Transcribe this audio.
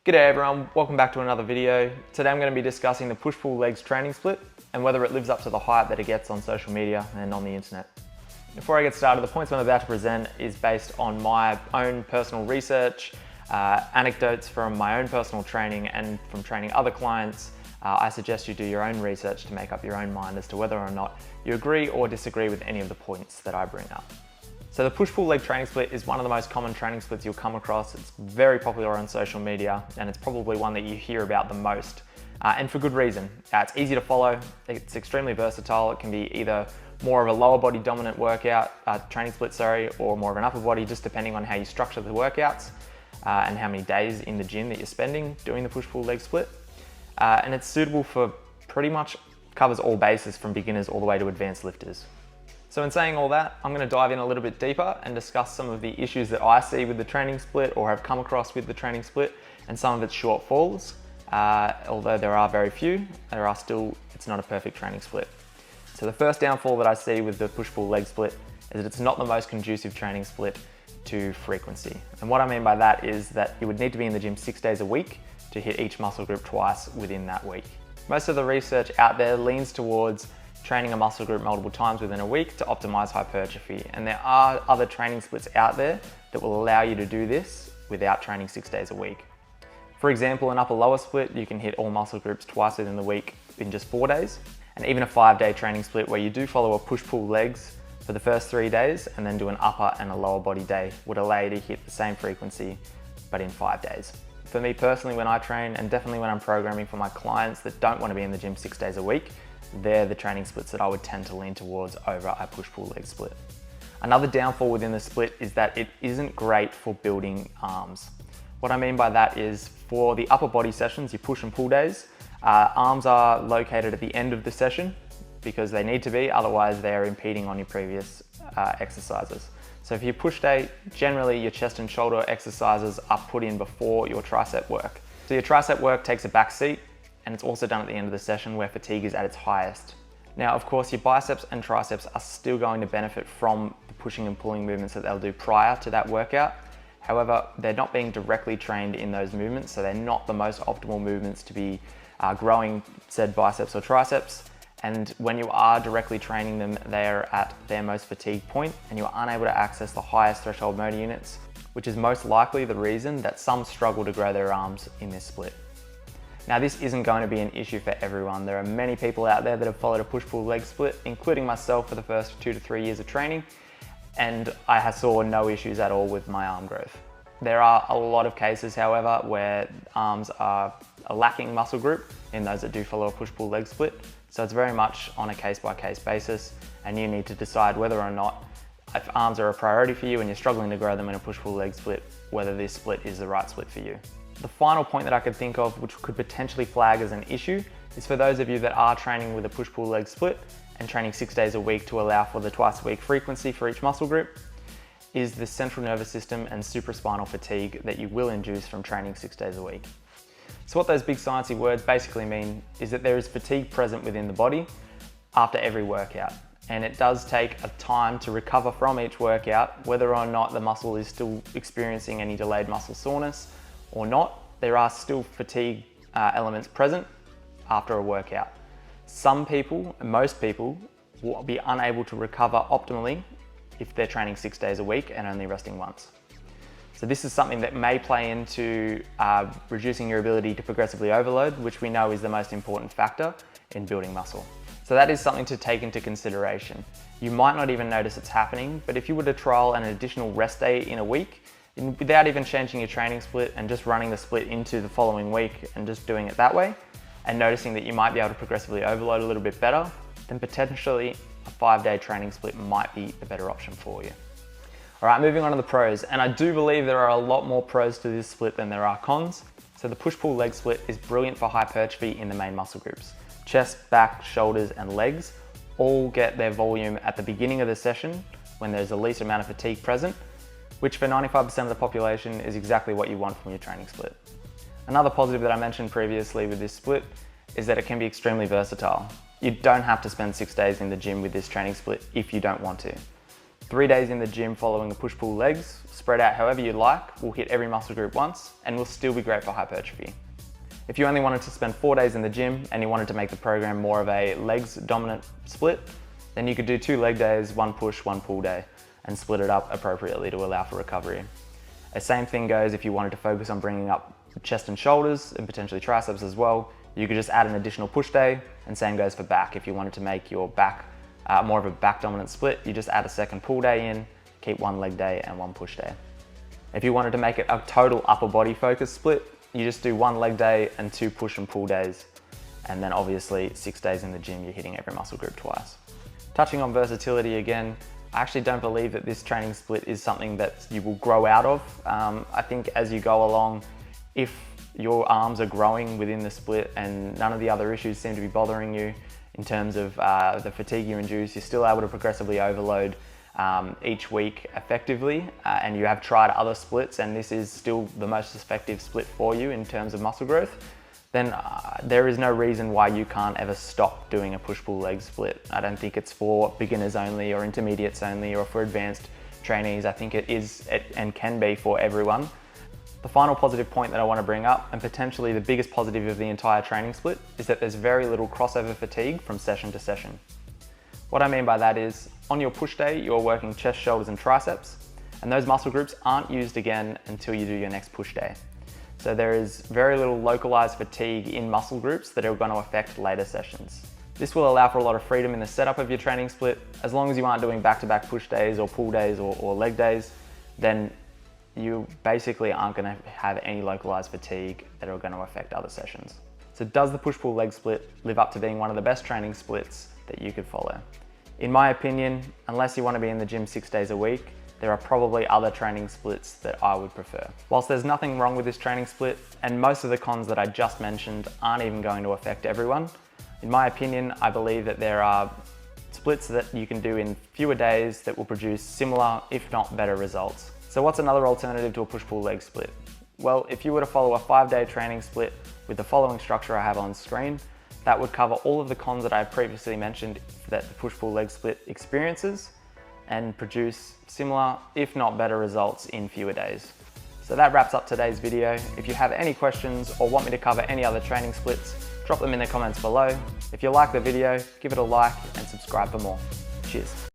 G'day everyone, welcome back to another video. Today I'm going to be discussing the push-pull legs training split and whether it lives up to the hype that it gets on social media and on the internet. Before I get started, the points I'm about to present is based on my own personal research, anecdotes from my own personal training and from training other clients. I suggest you do your own research to make up your own mind as to whether or not you agree or disagree with any of the points that I bring up. So the push-pull leg training split is one of the most common training splits you'll come across. It's very popular on social media and it's probably one that you hear about the most, and for good reason. It's easy to follow, it's extremely versatile. It can be either more of a lower body dominant workout, training split, or more of an upper body, just depending on how you structure the workouts and how many days in the gym that you're spending doing the push-pull leg split. And it's suitable for pretty much covers all bases from beginners all the way to advanced lifters. So in saying all that, I'm going to dive in a little bit deeper and discuss some of the issues that I see with the training split or have come across with the training split and some of its shortfalls. Although there are very few, it's not a perfect training split. So the first downfall that I see with the push-pull leg split is that it's not the most conducive training split to frequency. And what I mean by that is that you would need to be in the gym 6 days a week to hit each muscle group twice within that week. Most of the research out there leans towards training a muscle group multiple times within a week to optimize hypertrophy. And there are other training splits out there that will allow you to do this without training 6 days a week. For example, an upper lower split, you can hit all muscle groups twice within the week in just 4 days. And even a 5-day training split where you do follow a push-pull legs for the first 3 days and then do an upper and a lower body day would allow you to hit the same frequency, but in 5 days. For me personally, when I train, and definitely when I'm programming for my clients that don't want to be in the gym 6 days a week, they're the training splits that I would tend to lean towards over a push-pull leg split. Another downfall within the split is that it isn't great for building arms. What I mean by that is for the upper body sessions, your push and pull days, arms are located at the end of the session because they need to be, otherwise they're impeding on your previous exercises. So for your push day, generally your chest and shoulder exercises are put in before your tricep work. So your tricep work takes a back seat, and it's also done at the end of the session where fatigue is at its highest. Now, of course, your biceps and triceps are still going to benefit from the pushing and pulling movements that they'll do prior to that workout. However, they're not being directly trained in those movements, so they're not the most optimal movements to be growing said biceps or triceps. And when you are directly training them, they're at their most fatigued point and you're unable to access the highest threshold motor units, which is most likely the reason that some struggle to grow their arms in this split. Now, this isn't going to be an issue for everyone. There are many people out there that have followed a push-pull leg split, including myself for the first 2 to 3 years of training, and I saw no issues at all with my arm growth. There are a lot of cases, however, where arms are a lacking muscle group in those that do follow a push-pull leg split. So it's very much on a case-by-case basis, and you need to decide whether or not, if arms are a priority for you and you're struggling to grow them in a push-pull leg split, whether this split is the right split for you. The final point that I could think of which could potentially flag as an issue is for those of you that are training with a push-pull leg split and training 6 days a week to allow for the twice a week frequency for each muscle group, is the central nervous system and supraspinal fatigue that you will induce from training 6 days a week. So what those big sciencey words basically mean is that there is fatigue present within the body after every workout. And it does take a time to recover from each workout, whether or not the muscle is still experiencing any delayed muscle soreness or not. There are still fatigue elements present after a workout. Some people, and most people, will be unable to recover optimally if they're training 6 days a week and only resting once. So this is something that may play into reducing your ability to progressively overload, which we know is the most important factor in building muscle. So that is something to take into consideration. You might not even notice it's happening, but if you were to trial an additional rest day in a week, without even changing your training split and just running the split into the following week and just doing it that way, and noticing that you might be able to progressively overload a little bit better, then potentially a 5-day training split might be the better option for you. All right, moving on to the pros, and I do believe there are a lot more pros to this split than there are cons. So the push-pull leg split is brilliant for hypertrophy in the main muscle groups. Chest, back, shoulders, and legs all get their volume at the beginning of the session when there's the least amount of fatigue present, which for 95% of the population is exactly what you want from your training split. Another positive that I mentioned previously with this split is that it can be extremely versatile. You don't have to spend 6 days in the gym with this training split if you don't want to. 3 days in the gym following the push-pull legs, spread out however you like, will hit every muscle group once and will still be great for hypertrophy. If you only wanted to spend 4 days in the gym and you wanted to make the program more of a legs dominant split, then you could do 2 leg days, 1 push, 1 pull day, and split it up appropriately to allow for recovery. The same thing goes if you wanted to focus on bringing up chest and shoulders and potentially triceps as well. You could just add an additional push day, and same goes for back. If you wanted to make your back more of a back dominant split, you just add a second pull day in, keep 1 leg day and 1 push day. If you wanted to make it a total upper body focus split, you just do 1 leg day and 2 push and pull days. And then obviously 6 days in the gym, you're hitting every muscle group twice. Touching on versatility again, I actually don't believe that this training split is something that you will grow out of. I think as you go along, if your arms are growing within the split and none of the other issues seem to be bothering you in terms of the fatigue you induce, you're still able to progressively overload each week effectively, and you have tried other splits and this is still the most effective split for you in terms of muscle growth, then there is no reason why you can't ever stop doing a push-pull leg split. I don't think it's for beginners only or intermediates only or for advanced trainees. I think it is and can be for everyone. The final positive point that I want to bring up, and potentially the biggest positive of the entire training split, is that there's very little crossover fatigue from session to session. What I mean by that is, on your push day, you're working chest, shoulders and triceps, and those muscle groups aren't used again until you do your next push day. So there is very little localized fatigue in muscle groups that are going to affect later sessions. This will allow for a lot of freedom in the setup of your training split. As long as you aren't doing back-to-back push days or pull days or leg days, then you basically aren't going to have any localized fatigue that are going to affect other sessions. So does the push-pull leg split live up to being one of the best training splits that you could follow? In my opinion, unless you want to be in the gym 6 days a week, there are probably other training splits that I would prefer. Whilst there's nothing wrong with this training split, and most of the cons that I just mentioned aren't even going to affect everyone, in my opinion, I believe that there are splits that you can do in fewer days that will produce similar, if not better results. So what's another alternative to a push-pull leg split? Well, if you were to follow a 5-day training split with the following structure I have on screen, that would cover all of the cons that I previously mentioned that the push-pull leg split experiences and produce similar, if not better results in fewer days. So that wraps up today's video. If you have any questions or want me to cover any other training splits, drop them in the comments below. If you like the video, give it a like and subscribe for more. Cheers.